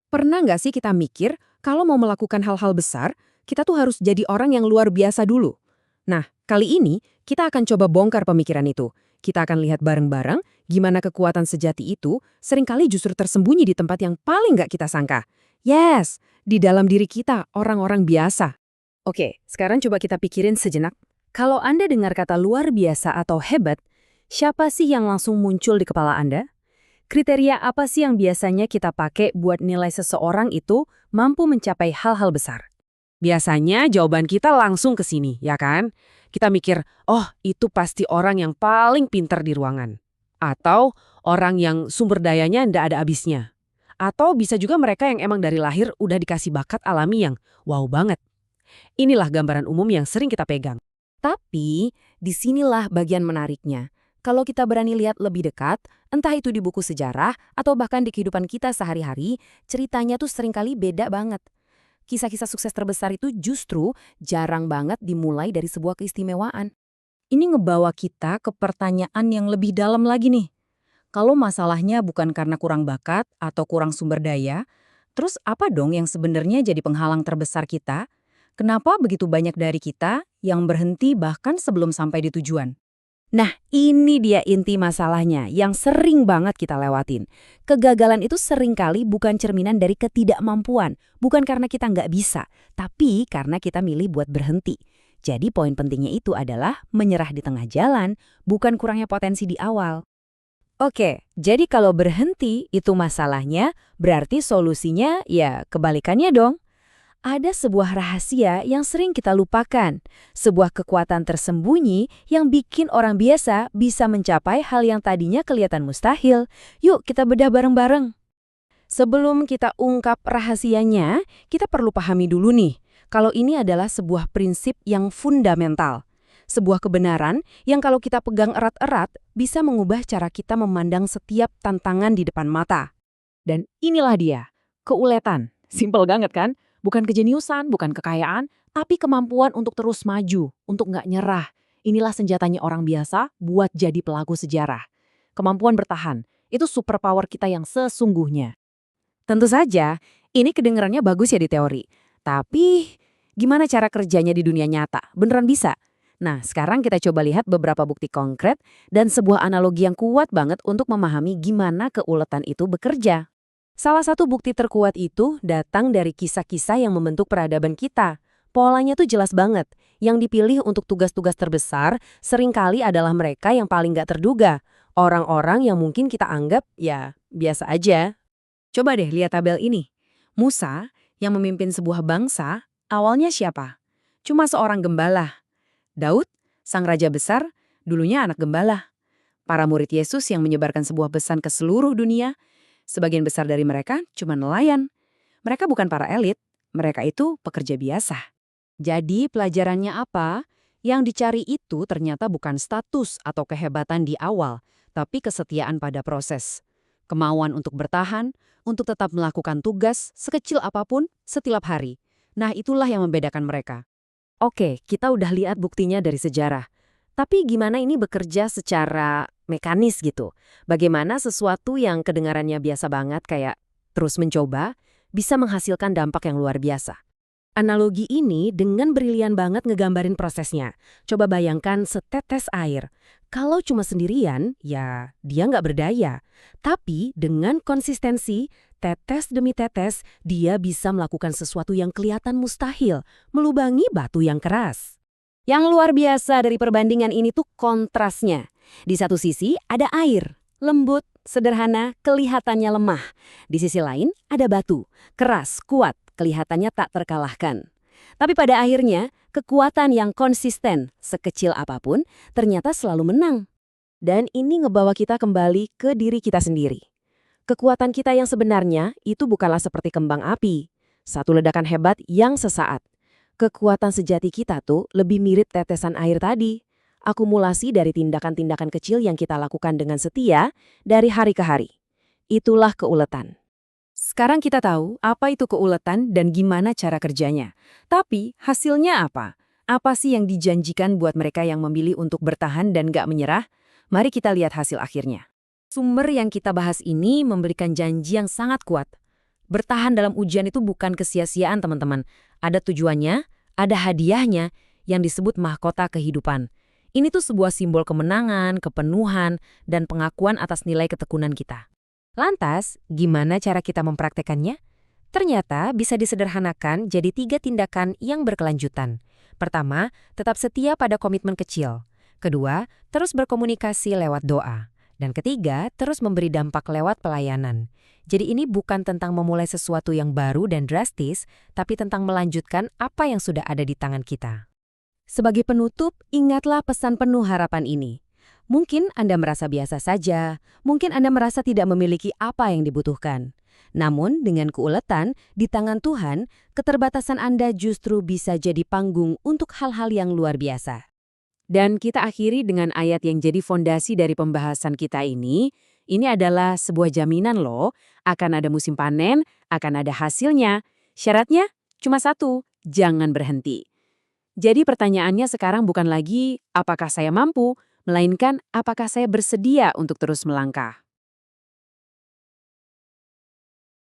Pernah nggak sih kita mikir, kalau mau melakukan hal-hal besar, kita tuh harus jadi orang yang luar biasa dulu? Nah, kali ini kita akan coba bongkar pemikiran itu. Kita akan lihat bareng-bareng gimana kekuatan sejati itu seringkali justru tersembunyi di tempat yang paling nggak kita sangka. Yes, di dalam diri kita, orang-orang biasa. Oke, sekarang coba kita pikirin sejenak. Kalau Anda dengar kata luar biasa atau hebat, siapa sih yang langsung muncul di kepala Anda? Kriteria apa sih yang biasanya kita pakai buat nilai seseorang itu mampu mencapai hal-hal besar? Biasanya jawaban kita langsung ke sini, ya kan? Kita mikir, oh itu pasti orang yang paling pintar di ruangan. Atau orang yang sumber dayanya ndak ada habisnya. Atau bisa juga mereka yang emang dari lahir udah dikasih bakat alami yang wow banget. Inilah gambaran umum yang sering kita pegang. Tapi, disinilah bagian menariknya. Kalau kita berani lihat lebih dekat, entah itu di buku sejarah atau bahkan di kehidupan kita sehari-hari, ceritanya tuh seringkali beda banget. Kisah-kisah sukses terbesar itu justru jarang banget dimulai dari sebuah keistimewaan. Ini ngebawa kita ke pertanyaan yang lebih dalam lagi nih. Kalau masalahnya bukan karena kurang bakat atau kurang sumber daya, terus apa dong yang sebenarnya jadi penghalang terbesar kita? Kenapa begitu banyak dari kita yang berhenti bahkan sebelum sampai di tujuan? Nah, ini dia inti masalahnya yang sering banget kita lewatin. Kegagalan itu seringkali bukan cerminan dari ketidakmampuan, bukan karena kita nggak bisa, tapi karena kita milih buat berhenti. Jadi poin pentingnya itu adalah menyerah di tengah jalan, bukan kurangnya potensi di awal. Oke, jadi kalau berhenti itu masalahnya, berarti solusinya ya kebalikannya dong. Ada sebuah rahasia yang sering kita lupakan, sebuah kekuatan tersembunyi yang bikin orang biasa bisa mencapai hal yang tadinya kelihatan mustahil. Yuk kita bedah bareng-bareng. Sebelum kita ungkap rahasianya, kita perlu pahami dulu nih, kalau ini adalah sebuah prinsip yang fundamental. Sebuah kebenaran yang kalau kita pegang erat-erat bisa mengubah cara kita memandang setiap tantangan di depan mata. Dan inilah dia, keuletan. Simpel banget kan? Bukan kejeniusan, bukan kekayaan, tapi kemampuan untuk terus maju, untuk nggak nyerah. Inilah senjatanya orang biasa buat jadi pelaku sejarah. Kemampuan bertahan, itu superpower kita yang sesungguhnya. Tentu saja, ini kedengarannya bagus ya di teori. Tapi, gimana cara kerjanya di dunia nyata? Beneran bisa? Nah, sekarang kita coba lihat beberapa bukti konkret dan sebuah analogi yang kuat banget untuk memahami gimana keuletan itu bekerja. Salah satu bukti terkuat itu datang dari kisah-kisah yang membentuk peradaban kita. Polanya tuh jelas banget. Yang dipilih untuk tugas-tugas terbesar seringkali adalah mereka yang paling gak terduga. Orang-orang yang mungkin kita anggap ya biasa aja. Coba deh lihat tabel ini. Musa yang memimpin sebuah bangsa, awalnya siapa? Cuma seorang gembala. Daud, sang raja besar, dulunya anak gembala. Para murid Yesus yang menyebarkan sebuah pesan ke seluruh dunia, sebagian besar dari mereka cuma nelayan. Mereka bukan para elit, mereka itu pekerja biasa. Jadi pelajarannya apa? Yang dicari itu ternyata bukan status atau kehebatan di awal, tapi kesetiaan pada proses. Kemauan untuk bertahan, untuk tetap melakukan tugas sekecil apapun setiap hari. Nah, itulah yang membedakan mereka. Oke, kita udah lihat buktinya dari sejarah. Tapi gimana ini bekerja secara mekanis gitu? Bagaimana sesuatu yang kedengarannya biasa banget kayak terus mencoba bisa menghasilkan dampak yang luar biasa? Analogi ini dengan brilian banget ngegambarin prosesnya. Coba bayangkan setetes air. Kalau cuma sendirian, ya dia nggak berdaya. Tapi dengan konsistensi, tetes demi tetes, dia bisa melakukan sesuatu yang kelihatan mustahil, melubangi batu yang keras. Yang luar biasa dari perbandingan ini tuh kontrasnya. Di satu sisi ada air, lembut, sederhana, kelihatannya lemah. Di sisi lain ada batu, keras, kuat, kelihatannya tak terkalahkan. Tapi pada akhirnya, kekuatan yang konsisten, sekecil apapun, ternyata selalu menang. Dan ini ngebawa kita kembali ke diri kita sendiri. Kekuatan kita yang sebenarnya itu bukanlah seperti kembang api, satu ledakan hebat yang sesaat. Kekuatan sejati kita tuh lebih mirip tetesan air tadi. Akumulasi dari tindakan-tindakan kecil yang kita lakukan dengan setia dari hari ke hari. Itulah keuletan. Sekarang kita tahu apa itu keuletan dan gimana cara kerjanya. Tapi hasilnya apa? Apa sih yang dijanjikan buat mereka yang memilih untuk bertahan dan gak menyerah? Mari kita lihat hasil akhirnya. Sumber yang kita bahas ini memberikan janji yang sangat kuat. Bertahan dalam ujian itu bukan kesia-siaan, teman-teman. Ada tujuannya, ada hadiahnya yang disebut mahkota kehidupan. Ini tuh sebuah simbol kemenangan, kepenuhan, dan pengakuan atas nilai ketekunan kita. Lantas, gimana cara kita mempraktekannya? Ternyata bisa disederhanakan jadi 3 tindakan yang berkelanjutan. Pertama, tetap setia pada komitmen kecil. Kedua, terus berkomunikasi lewat doa. Dan ketiga, terus memberi dampak lewat pelayanan. Jadi ini bukan tentang memulai sesuatu yang baru dan drastis, tapi tentang melanjutkan apa yang sudah ada di tangan kita. Sebagai penutup, ingatlah pesan penuh harapan ini. Mungkin Anda merasa biasa saja, mungkin Anda merasa tidak memiliki apa yang dibutuhkan. Namun, dengan keuletan, di tangan Tuhan, keterbatasan Anda justru bisa jadi panggung untuk hal-hal yang luar biasa. Dan kita akhiri dengan ayat yang jadi fondasi dari pembahasan kita ini. Ini adalah sebuah jaminan loh, akan ada musim panen, akan ada hasilnya. Syaratnya cuma satu, jangan berhenti. Jadi pertanyaannya sekarang bukan lagi apakah saya mampu, melainkan apakah saya bersedia untuk terus melangkah.